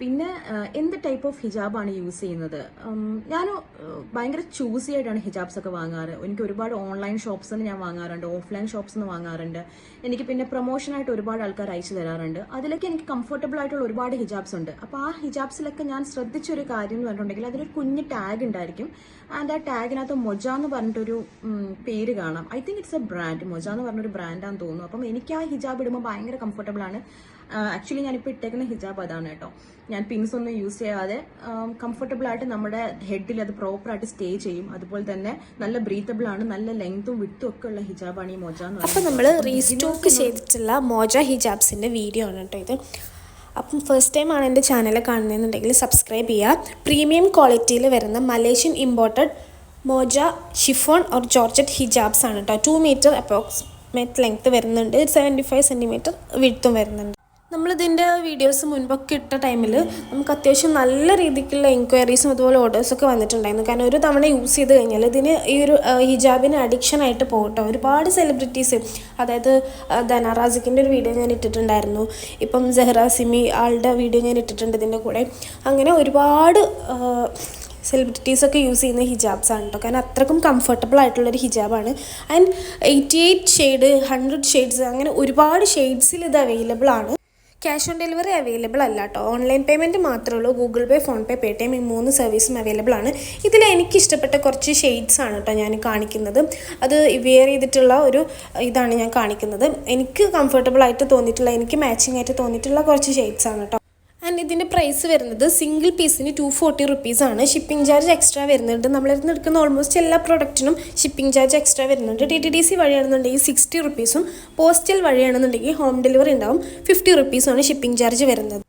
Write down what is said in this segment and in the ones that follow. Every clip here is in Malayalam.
പിന്നെ എന്ത് ടൈപ്പ് ഓഫ് ഹിജാബാണ് യൂസ് ചെയ്യുന്നത്? ഞാൻ ഭയങ്കര ചൂസി ആയിട്ടാണ് ഹിജാബ്സ് ഒക്കെ വാങ്ങാറ്. എനിക്ക് ഒരുപാട് ഓൺലൈൻ ഷോപ്സിൽ നിന്ന് ഞാൻ വാങ്ങാറുണ്ട്, ഓഫ്ലൈൻ ഷോപ്സിൽ നിന്ന് വാങ്ങാറുണ്ട്. എനിക്ക് പിന്നെ പ്രൊമോഷനായിട്ട് ഒരുപാട് ആൾക്കാർ അയച്ചു തരാറുണ്ട്. അതിലൊക്കെ എനിക്ക് കംഫർട്ടബിൾ ആയിട്ടുള്ള ഒരുപാട് ഹിജാബ്സ് ഉണ്ട്. അപ്പോൾ ആ ഹിജാബ്സിലൊക്കെ ഞാൻ ശ്രദ്ധിച്ചൊരു കാര്യം എന്ന് പറഞ്ഞിട്ടുണ്ടെങ്കിൽ അതിലൊരു കുഞ്ഞ് ടാഗ് ഉണ്ടായിരിക്കും. ആൻഡ് ആ ടാഗിനകത്ത് മൊജ എന്ന് പറഞ്ഞിട്ടൊരു പേര് കാണാം. I think it's a brand, Moja എന്ന് പറഞ്ഞൊരു ബ്രാൻഡാന്ന് തോന്നുന്നു. അപ്പം എനിക്ക് ആ ഹിജാബ് ഇടുമ്പോൾ ഭയങ്കര കംഫർട്ടബിൾ ആണ്. ആക്ച്വലി ഞാനിപ്പോൾ ഇട്ടേക്കുന്ന ഹിജാബ് അതാണ് കേട്ടോ. ഞാൻ പിൻസ് ഒന്നും യൂസ് ചെയ്യാതെ കംഫർട്ടബിൾ ആയിട്ട് നമ്മുടെ ഹെഡിൽ അത് പ്രോപ്പറായിട്ട് സ്റ്റേ ചെയ്യും. അതുപോലെ തന്നെ നല്ല ബ്രീത്തബിൾ ആണ്, നല്ല ലെങ്ത്തും വിട്ടും ഒക്കെ ഉള്ള ഹിജാബാണ് ഈ മൊജ എന്ന് പറയുന്നത്. അപ്പം നമ്മൾ റീസ്റ്റോക്ക് ചെയ്തിട്ടുള്ള മൊജ ഹിജാബ്സിൻ്റെ വീഡിയോ ആണ് കേട്ടോ ഇത്. അപ്പം ഫസ്റ്റ് ടൈം ആണ് എൻ്റെ ചാനൽ കാണുന്നതെന്നുണ്ടെങ്കിൽ സബ്സ്ക്രൈബ് ചെയ്യുക. പ്രീമിയം ക്വാളിറ്റിയിൽ വരുന്ന Malaysian imported Moja chiffon or georgette hijabs ആണ് കേട്ടോ. 2 മീറ്റർ അപ്രോക്സിമേറ്റ് ലെങ്ത്ത് വരുന്നുണ്ട്, 75 സെൻറ്റിമീറ്റർ വിഡ്ത്തും വരുന്നുണ്ട്. നമ്മളിതിൻ്റെ വീഡിയോസ് മുൻപൊക്കെ ഇട്ട ടൈമിൽ നമുക്ക് അത്യാവശ്യം നല്ല രീതിക്കുള്ള എൻക്വയറീസും അതുപോലെ ഓർഡേഴ്സൊക്കെ വന്നിട്ടുണ്ടായിരുന്നു. കാരണം ഒരു തവണ യൂസ് ചെയ്ത് കഴിഞ്ഞാൽ ഇതിന് ഈ ഒരു ഹിജാബിന് അഡിക്ഷൻ ആയിട്ട് പോകട്ടോ. ഒരുപാട് സെലിബ്രിറ്റീസ്, അതായത് ധനാറാസിക്കിൻ്റെ ഒരു വീഡിയോ ഞാൻ ഇട്ടിട്ടുണ്ടായിരുന്നു. ഇപ്പം സെഹ്റ സിമി ആളുടെ വീഡിയോ ഞാൻ ഇട്ടിട്ടുണ്ട് ഇതിൻ്റെ കൂടെ. അങ്ങനെ ഒരുപാട് സെലിബ്രിറ്റീസൊക്കെ യൂസ് ചെയ്യുന്ന ഹിജാബ്സാണ് കേട്ടോ. കാരണം അത്രക്കും കംഫർട്ടബിൾ ആയിട്ടുള്ളൊരു ഹിജാബാണ്. ആൻഡ് 88 ഷെയ്ഡ്, 100 ഷെയ്ഡ്സ്, അങ്ങനെ ഒരുപാട് ഷെയ്ഡ്സിൽ ഇത് അവൈലബിൾ ആണ്. ക്യാഷ് ഓൺ ഡെലിവറി അവൈലബിൾ അല്ല കേട്ടോ. ഓൺലൈൻ പേയ്മെൻറ്റ് മാത്രമേ ഉള്ളൂ. ഗൂഗിൾ പേ, ഫോൺ പേ, പേടിഎം ഈ 3 സർവീസും അവൈലബിൾ ആണ്. ഇതിൽ എനിക്കിഷ്ടപ്പെട്ട കുറച്ച് ഷെയ്ഡ്സ് ആണ് കേട്ടോ ഞാൻ കാണിക്കുന്നത്. അത് വെയർ ചെയ്തിട്ടുള്ള ഒരു ഇതാണ് ഞാൻ കാണിക്കുന്നത്. എനിക്ക് കംഫർട്ടബിൾ ആയിട്ട് തോന്നിയിട്ടുള്ള, എനിക്ക് മാച്ചിങ് ആയിട്ട് തോന്നിയിട്ടുള്ള കുറച്ച് ഷെയ്ഡ്സ് ആണ് കേട്ടോ. ആൻഡ് ഇതിൻ്റെ പ്രൈസ് വരുന്നത് സിംഗിൾ പീസിന് 240 റുപ്പീസാണ്. ഷിപ്പിംഗ് ചാർജ് എക്സ്ട്രാ വരുന്നുണ്ട്. നമ്മളിരുന്ന് എടുക്കുന്ന ഓൾമോസ്റ്റ് എല്ലാ പ്രോഡക്റ്റിനും ഷിപ്പിംഗ് ചാർജ് എക്സ്ട്രാ വരുന്നുണ്ട്. DTDC വഴിയാണെന്നുണ്ടെങ്കിൽ 60 റുപ്പീസും, പോസ്റ്റൽ വഴിയാണെന്നുണ്ടെങ്കിൽ ഹോം ഡെലിവറി ഉണ്ടാവും. 50 റുപ്പീസാണ് ഷിപ്പിംഗ് ചാർജ് വരുന്നത്.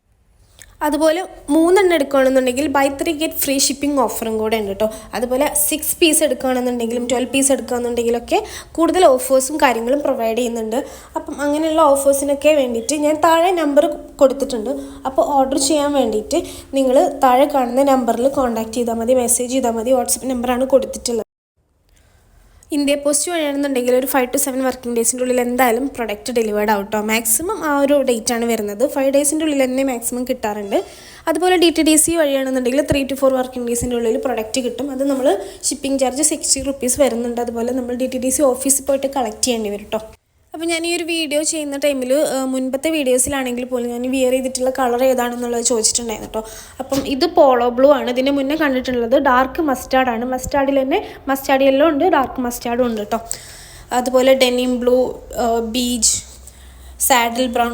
അതുപോലെ 3 എണ്ണം എടുക്കുകയാണെന്നുണ്ടെങ്കിൽ ബൈ 3 ഗെറ്റ് ഫ്രീ ഷിപ്പിംഗ് ഓഫറും കൂടെ ഉണ്ട് കേട്ടോ. അതുപോലെ 6 പീസ് എടുക്കുകയാണെന്നുണ്ടെങ്കിലും 12 പീസ് എടുക്കുകയാണെന്നുണ്ടെങ്കിലൊക്കെ കൂടുതൽ ഓഫേഴ്സും കാര്യങ്ങളും പ്രൊവൈഡ് ചെയ്യുന്നുണ്ട്. അപ്പം അങ്ങനെയുള്ള ഓഫേഴ്സിനൊക്കെ വേണ്ടിയിട്ട് ഞാൻ താഴെ നമ്പർ കൊടുത്തിട്ടുണ്ട്. അപ്പോൾ ഓർഡർ ചെയ്യാൻ വേണ്ടിയിട്ട് നിങ്ങൾ താഴെ കാണുന്ന നമ്പറിൽ കോൺടാക്ട് ചെയ്താൽ മതി, മെസ്സേജ് ചെയ്താൽ മതി. വാട്സപ്പ് നമ്പറാണ് കൊടുത്തിട്ടുള്ളത്. ഇന്ത്യ പോസ്റ്റ് വഴിയാണെന്നുണ്ടെങ്കിൽ ഒരു 5 to 7 വർക്കിംഗ് ഡേയ്സിൻ്റെ ഉള്ളിൽ എന്തായാലും പ്രൊഡക്റ്റ് ഡെലിവേർഡ് ആവട്ടോ. മാക്സിമം ആ ഒരു ഡേറ്റാണ് വരുന്നത്. 5 ഡേയ്സിൻ്റെ ഉള്ളിൽ തന്നെ മാക്സിമം കിട്ടാറുണ്ട്. അതുപോലെ DTDC വഴിയാണെന്നുണ്ടെങ്കിൽ 3 to 4 വർക്കിംഗ് ഡേയ്സിൻ്റെ ഉള്ളിൽ പ്രൊഡക്റ്റ് കിട്ടും. അത് നമ്മൾ ഷിപ്പിംഗ് ചാർജ് 60 റുപ്പീസ് വരുന്നുണ്ട്. അതുപോലെ നമ്മൾ DTDC ഓഫീസിൽ പോയിട്ട് കളക്ട് ചെയ്യേണ്ടി വരും കേട്ടോ. അപ്പോൾ ഞാൻ ഈ ഒരു വീഡിയോ ചെയ്യുന്ന ടൈമിൽ മുൻപത്തെ വീഡിയോസിലാണെങ്കിൽ പോലും ഞാൻ വിയർ ചെയ്തിട്ടുള്ള കളർ ഏതാണെന്നുള്ളത് ചോദിച്ചിട്ടുണ്ടായിരുന്നു കേട്ടോ. അപ്പം ഇത് പോളോ ബ്ലൂ ആണ്. ഇതിന് മുന്നേ കണ്ടിട്ടുള്ളത് ഡാർക്ക് മസ്റ്റാർഡാണ്. മസ്റ്റാർഡിൽ തന്നെ മസ്റ്റാർഡ് യെല്ലോ ഉണ്ട്, ഡാർക്ക് മസ്റ്റാർഡും ഉണ്ട് കേട്ടോ. അതുപോലെ denim blue, beach, saddle brown,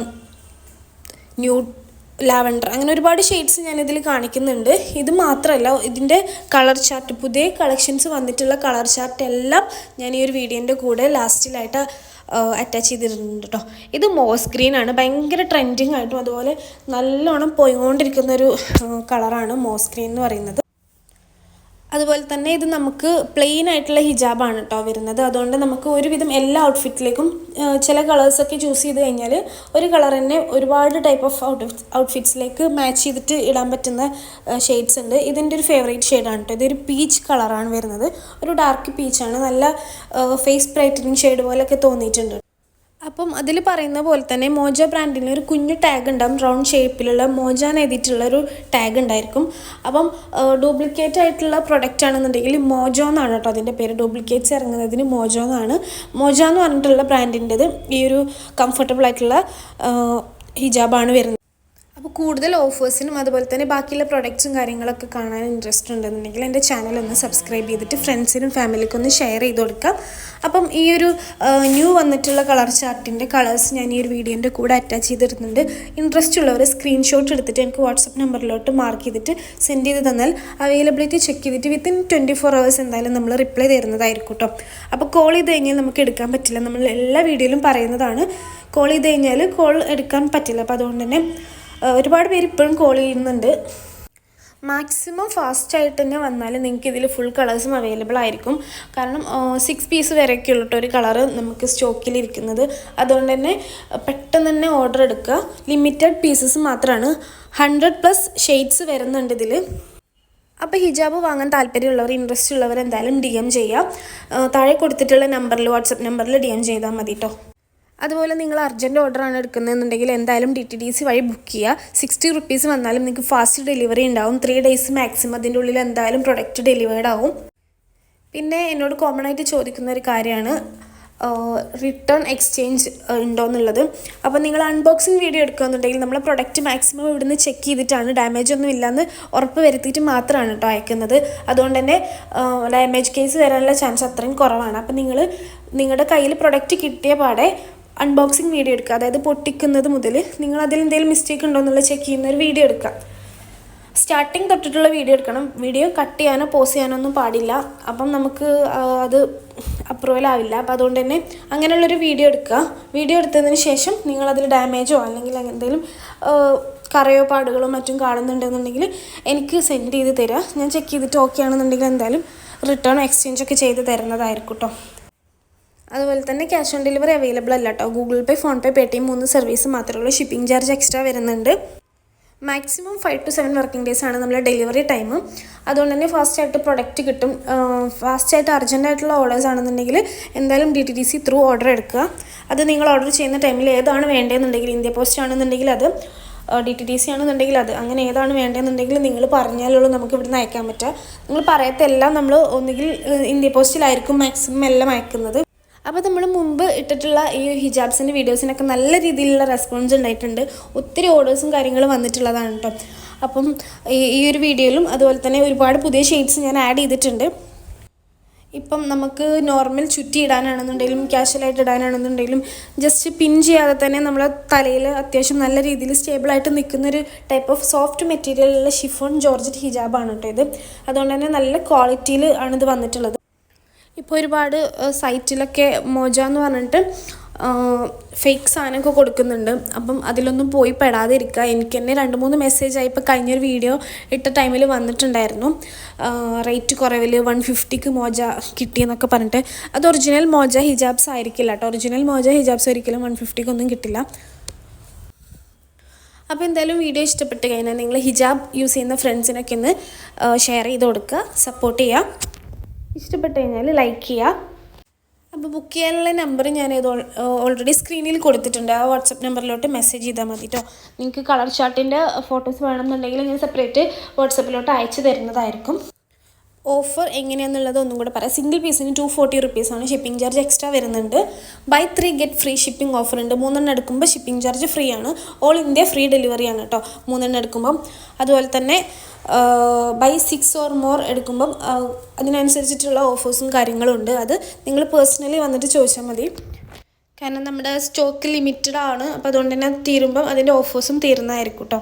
nude, lavender, അങ്ങനെ ഒരുപാട് ഷെയ്ഡ്സ് ഞാനിതിൽ കാണിക്കുന്നുണ്ട്. ഇത് മാത്രമല്ല, ഇതിൻ്റെ കളർ ചാർട്ട്, പുതിയ കളക്ഷൻസ് വന്നിട്ടുള്ള കളർ ചാർട്ട് എല്ലാം ഞാൻ ഈ ഒരു വീഡിയോൻ്റെ കൂടെ ലാസ്റ്റിലായിട്ട് അറ്റാച്ച് ചെയ്തിട്ടുണ്ട് കേട്ടോ. ഇത് മോസ് ഗ്രീൻ ആണ്. ഭയങ്കര ട്രെൻഡിങ് ആയിട്ടും അതുപോലെ നല്ലോണം പോയിക്കൊണ്ടിരിക്കുന്നൊരു കളറാണ് മോസ് ഗ്രീൻ എന്ന് പറയുന്നത്. അതുപോലെ തന്നെ ഇത് നമുക്ക് പ്ലെയിൻ ആയിട്ടുള്ള ഹിജാബാണ് കേട്ടോ വരുന്നത്. അതുകൊണ്ട് നമുക്ക് ഒരുവിധം എല്ലാ ഔട്ട്ഫിറ്റിലേക്കും ചില കളേഴ്സൊക്കെ ചൂസ് ചെയ്ത് കഴിഞ്ഞാൽ ഒരു കളർ തന്നെ ഒരുപാട് ടൈപ്പ് ഓഫ് ഔട്ട്ഫിറ്റ്സിലേക്ക് മാച്ച് ചെയ്തിട്ട് ഇടാൻ പറ്റുന്ന ഷെയ്ഡ്സ് ഉണ്ട്. ഇതിൻ്റെ ഒരു ഫേവറേറ്റ് ഷെയ്ഡാണ് കേട്ടോ. ഇതൊരു പീച്ച് കളറാണ് വരുന്നത്. ഒരു ഡാർക്ക് പീച്ചാണ്. നല്ല ഫേസ് ബ്രൈറ്റനിങ് ഷെയ്ഡ് പോലെയൊക്കെ തോന്നിയിട്ടുണ്ട്. അപ്പം അതിൽ പറയുന്ന പോലെ തന്നെ മോജ ബ്രാൻഡിന് ഒരു കുഞ്ഞു ടാഗ് ഉണ്ടാകും. റൗണ്ട് ഷേപ്പിലുള്ള മോജ എന്ന് എഴുതിയിട്ടുള്ളൊരു ടാഗ് ഉണ്ടായിരിക്കും. അപ്പം ഡ്യൂപ്ലിക്കേറ്റ് ആയിട്ടുള്ള പ്രൊഡക്റ്റ് ആണെന്നുണ്ടെങ്കിൽ മോജോ എന്നാണ് കേട്ടോ അതിൻ്റെ പേര്. ഡ്യൂപ്ലിക്കേറ്റ്സ് ഇറങ്ങുന്നതിന് മോജോ എന്നാണ്. മോജ എന്ന് പറഞ്ഞിട്ടുള്ള ബ്രാൻഡിൻ്റെത് ഈ ഒരു കംഫർട്ടബിൾ ആയിട്ടുള്ള ഹിജാബാണ് വരുന്നത്. അപ്പോൾ കൂടുതൽ ഓഫേഴ്സിനും അതുപോലെ തന്നെ ബാക്കിയുള്ള പ്രൊഡക്ട്സും കാര്യങ്ങളൊക്കെ കാണാൻ ഇൻട്രസ്റ്റ് ഉണ്ടെന്നുണ്ടെങ്കിൽ എൻ്റെ ചാനൽ ഒന്ന് സബ്സ്ക്രൈബ് ചെയ്തിട്ട് ഫ്രണ്ട്സിനും ഫാമിലിക്കും ഒന്ന് ഷെയർ ചെയ്ത് കൊടുക്കാം. അപ്പം ഈ ഒരു ന്യൂ വന്നിട്ടുള്ള കളർ ചാർട്ടിൻ്റെ കളേഴ്സ് ഞാൻ ഈ ഒരു വീഡിയോൻ്റെ കൂടെ അറ്റാച്ച് ചെയ്തിരുന്നുണ്ട്. ഇൻട്രസ്റ്റ് ഉള്ളവർ സ്ക്രീൻഷോട്ട് എടുത്തിട്ട് എനിക്ക് വാട്സപ്പ് നമ്പറിലോട്ട് മാർക്ക് ചെയ്തിട്ട് സെൻഡ് ചെയ്ത് തന്നാൽ അവൈലബിലിറ്റി ചെക്ക് ചെയ്തിട്ട് വിത്തിൻ 24 hours എന്തായാലും നമ്മൾ റിപ്ലൈ തരുന്നതായിരിക്കും കേട്ടോ. അപ്പോൾ കോൾ ചെയ്ത് കഴിഞ്ഞാൽ നമുക്ക് എടുക്കാൻ പറ്റില്ല. നമ്മൾ എല്ലാ വീഡിയോയിലും പറയുന്നതാണ്, കോൾ ചെയ്ത് കഴിഞ്ഞാൽ കോൾ എടുക്കാൻ പറ്റില്ല. അപ്പോൾ അതുകൊണ്ട് തന്നെ ഒരുപാട് പേര് ഇപ്പോഴും കോൾ ചെയ്യുന്നുണ്ട്. മാക്സിമം ഫാസ്റ്റായിട്ട് തന്നെ വന്നാൽ നിങ്ങൾക്ക് ഇതിൽ ഫുൾ കളേഴ്സും അവൈലബിൾ ആയിരിക്കും. കാരണം 6 പീസ് വരെയൊക്കെ ഉള്ളൂ ഒരു കളറ് നമുക്ക് സ്റ്റോക്കിലിരിക്കുന്നത്. അതുകൊണ്ട് തന്നെ പെട്ടെന്ന് തന്നെ ഓർഡർ എടുക്കുക. ലിമിറ്റഡ് പീസസ് മാത്രമാണ്. 100+ ഷെയ്ഡ്സ് വരുന്നുണ്ട് ഇതിൽ. അപ്പോൾ ഹിജാബ് വാങ്ങാൻ താല്പര്യമുള്ളവർ, ഇൻട്രസ്റ്റ് ഉള്ളവർ എന്തായാലും DM ചെയ്യാം. താഴെ കൊടുത്തിട്ടുള്ള നമ്പറിൽ, വാട്സപ്പ് നമ്പറിൽ DM ചെയ്താൽ മതി കേട്ടോ. അതുപോലെ നിങ്ങൾ അർജൻറ്റ് ഓർഡറാണ് എടുക്കുന്നതെന്നുണ്ടെങ്കിൽ എന്തായാലും DTDC വഴി ബുക്ക് ചെയ്യുക. 60 റുപ്പീസ് വന്നാലും നിങ്ങൾക്ക് ഫാസ്റ്റ് ഡെലിവറി ഉണ്ടാവും. 3 ഡേയ്സ് മാക്സിമം അതിൻ്റെ ഉള്ളിൽ എന്തായാലും പ്രൊഡക്റ്റ് ഡെലിവേർഡ് ആവും. പിന്നെ എന്നോട് കോമൺ ആയിട്ട് ചോദിക്കുന്ന ഒരു കാര്യമാണ് റിട്ടേൺ എക്സ്ചേഞ്ച് ഉണ്ടോ എന്നുള്ളത്. അപ്പോൾ നിങ്ങൾ അൺബോക്സിങ് വീഡിയോ എടുക്കുകയെന്നുണ്ടെങ്കിൽ നമ്മളെ പ്രൊഡക്റ്റ് മാക്സിമം ഇവിടുന്ന് ചെക്ക് ചെയ്തിട്ടാണ് ഡാമേജ് ഒന്നും ഇല്ലയെന്ന് ഉറപ്പ് വരുത്തിയിട്ട് മാത്രമാണ് കേട്ടോ അയക്കുന്നത്. അതുകൊണ്ട് തന്നെ ഡാമേജ് കേസ് വരാനുള്ള ചാൻസ് അത്രയും കുറവാണ്. അപ്പോൾ നിങ്ങൾ നിങ്ങളുടെ കയ്യിൽ പ്രൊഡക്റ്റ് കിട്ടിയ പാടെ അൺബോക്സിങ് വീഡിയോ എടുക്കുക. അതായത് പൊട്ടിക്കുന്നത് മുതൽ നിങ്ങൾ അതിൽ എന്തെങ്കിലും മിസ്റ്റേക്ക് ഉണ്ടോ എന്നുള്ളത് ചെക്ക് ചെയ്യുന്ന ഒരു വീഡിയോ എടുക്കുക. സ്റ്റാർട്ടിങ് തൊട്ടിട്ടുള്ള വീഡിയോ എടുക്കണം. വീഡിയോ കട്ട് ചെയ്യാനോ പോസ് ചെയ്യാനോ ഒന്നും പാടില്ല. അപ്പം നമുക്ക് അത് അപ്രൂവൽ ആവില്ല. അപ്പോൾ അതുകൊണ്ട് തന്നെ അങ്ങനെയുള്ളൊരു വീഡിയോ എടുക്കുക. വീഡിയോ എടുത്തതിന് ശേഷം നിങ്ങളതിൽ ഡാമേജോ അല്ലെങ്കിൽ എന്തെങ്കിലും കറയോ പാടുകളോ മറ്റും കാണുന്നുണ്ടെന്നുണ്ടെങ്കിൽ എനിക്ക് സെൻഡ് ചെയ്ത് തരിക. ഞാൻ ചെക്ക് ചെയ്തിട്ട് ഓക്കെ ആണെന്നുണ്ടെങ്കിൽ എന്തായാലും റിട്ടേൺ എക്സ്ചേഞ്ച് ഒക്കെ ചെയ്ത് തരുന്നതായിരിക്കും കേട്ടോ. അതുപോലെ തന്നെ ക്യാഷ് ഓൺ ഡെലിവറി അവൈലബിൾ അല്ല കേട്ടോ. ഗൂഗിൾ പേ, ഫോൺ പേ, പേടിഎം 3 സർവീസ് മാത്രമേ ഉള്ളൂ. ഷിപ്പിംഗ് ചാർജ് എക്സ്ട്രാ വരുന്നുണ്ട്. മാക്സിമം 5 to 7 വർക്കിംഗ് ഡേയ്സ് ആണ് നമ്മളെ ഡെലിവറി ടൈം. അതുകൊണ്ട് തന്നെ ഫാസ്റ്റായിട്ട് പ്രൊഡക്റ്റ് കിട്ടും. ഫാസ്റ്റായിട്ട് അർജൻറ്റായിട്ടുള്ള ഓർഡേഴ്സ് ആണെന്നുണ്ടെങ്കിൽ എന്തായാലും DTDC ത്രൂ ഓർഡർ എടുക്കുക. അത് നിങ്ങൾ ഓർഡർ ചെയ്യുന്ന ടൈമിൽ ഏതാണ് വേണ്ടതെന്നുണ്ടെങ്കിൽ, ഇന്ത്യ പോസ്റ്റ് ആണെന്നുണ്ടെങ്കിൽ അത്, DTDC ആണെന്നുണ്ടെങ്കിൽ അത്, അങ്ങനെ ഏതാണ് വേണ്ടതെന്നുണ്ടെങ്കിൽ നിങ്ങൾ പറഞ്ഞാലുള്ളൂ നമുക്ക് ഇവിടുന്ന് അയക്കാൻ പറ്റുക. നിങ്ങൾ പറയത്തെല്ലാം നമ്മൾ ഒന്നുകിൽ ഇന്ത്യ പോസ്റ്റിലായിരിക്കും മാക്സിമം എല്ലാം അയക്കുന്നത്. അപ്പോൾ നമ്മൾ മുമ്പ് ഇട്ടിട്ടുള്ള ഈ ഹിജാബ്സിൻ്റെ വീഡിയോസിനൊക്കെ നല്ല രീതിയിലുള്ള റെസ്പോൺസ് ഉണ്ടായിട്ടുണ്ട്. ഒത്തിരി ഓർഡേഴ്സും കാര്യങ്ങളും വന്നിട്ടുള്ളതാണ് കേട്ടോ. അപ്പം ഈ ഒരു വീഡിയോയിലും അതുപോലെ തന്നെ ഒരുപാട് പുതിയ ഷെയ്ഡ്സ് ഞാൻ ആഡ് ചെയ്തിട്ടുണ്ട്. ഇപ്പം നമുക്ക് നോർമൽ ചുറ്റി ഇടാനാണെന്നുണ്ടെങ്കിലും ക്യാഷ്വലായിട്ട് ഇടാനാണെന്നുണ്ടെങ്കിലും ജസ്റ്റ് പിൻ ചെയ്യാതെ തന്നെ നമ്മളെ തലയിൽ അത്യാവശ്യം നല്ല രീതിയിൽ സ്റ്റേബിളായിട്ട് നിൽക്കുന്നൊരു ടൈപ്പ് ഓഫ് സോഫ്റ്റ് മെറ്റീരിയലുള്ള ഷിഫോൺ ജോർജറ്റ് ഹിജാബാണ് കേട്ടോ ഇത്. അതുകൊണ്ട് തന്നെ നല്ല ക്വാളിറ്റിയിൽ ആണിത് വന്നിട്ടുള്ളത്. ഇപ്പോൾ ഒരുപാട് സൈറ്റിലൊക്കെ മോജ എന്ന് പറഞ്ഞിട്ട് ഫേക്ക് സാധനമൊക്കെ കൊടുക്കുന്നുണ്ട്. അപ്പം അതിലൊന്നും പോയി പെടാതെ ഇരിക്കുക. എനിക്ക് തന്നെ 2-3 മെസ്സേജായി ഇപ്പോൾ കഴിഞ്ഞൊരു വീഡിയോ ഇട്ട ടൈമിൽ വന്നിട്ടുണ്ടായിരുന്നു. റേറ്റ് കുറവിൽ 150ക്ക് മോജ കിട്ടിയെന്നൊക്കെ പറഞ്ഞിട്ട്. അത് ഒറിജിനൽ മോജ ഹിജാബ്സ് ആയിരിക്കില്ല കേട്ടോ. ഒറിജിനൽ മോജ ഹിജാബ്സ് ഒരിക്കലും 150ക്കൊന്നും കിട്ടില്ല. അപ്പോൾ എന്തായാലും വീഡിയോ ഇഷ്ടപ്പെട്ട് കഴിഞ്ഞാൽ നിങ്ങൾ ഹിജാബ് യൂസ് ചെയ്യുന്ന ഫ്രണ്ട്സിനൊക്കെ ഒന്ന് ഷെയർ ചെയ്ത് കൊടുക്കുക, സപ്പോർട്ട് ചെയ്യുക. ഇഷ്ടപ്പെട്ട് കഴിഞ്ഞാൽ ലൈക്ക് ചെയ്യുക. അപ്പോൾ ബുക്ക് ചെയ്യാനുള്ള നമ്പർ ഞാൻ ഓൾറെഡി സ്ക്രീനിൽ കൊടുത്തിട്ടുണ്ട്. ആ വാട്സപ്പ് നമ്പറിലോട്ട് മെസ്സേജ് ചെയ്താൽ മതി കേട്ടോ. നിങ്ങൾക്ക് കളർ ചാർട്ടിൻ്റെ ഫോട്ടോസ് വേണമെന്നുണ്ടെങ്കിൽ ഞാൻ സെപ്പറേറ്റ് വാട്സപ്പിലോട്ട് അയച്ചു തരുന്നതായിരിക്കും. ഓഫർ എങ്ങനെയാണെന്നുള്ളത് ഒന്നും കൂടെ പറയാം. സിംഗിൾ പീസിന് 240 റുപ്പീസാണ്. ഷിപ്പിംഗ് ചാർജ് എക്സ്ട്രാ വരുന്നുണ്ട്. Buy 3 get free shipping offer ഉണ്ട്. 3 എടുക്കുമ്പോൾ ഷിപ്പിംഗ് ചാർജ് ഫ്രീ ആണ്. ഓൾ ഇന്ത്യ ഫ്രീ ഡെലിവറിയാണ് കേട്ടോ 3 എടുക്കുമ്പം. അതുപോലെ തന്നെ ബൈ 6 or more എടുക്കുമ്പം അതിനനുസരിച്ചിട്ടുള്ള ഓഫേഴ്സും കാര്യങ്ങളും ഉണ്ട്. അത് നിങ്ങൾ പേഴ്സണലി വന്നിട്ട് ചോദിച്ചാൽ മതി. കാരണം നമ്മുടെ സ്റ്റോക്ക് ലിമിറ്റഡ് ആണ്. അപ്പോൾ അതുകൊണ്ട് തന്നെ തീരുമ്പം അതിൻ്റെ ഓഫേഴ്സും തീരുന്നതായിരിക്കും കേട്ടോ.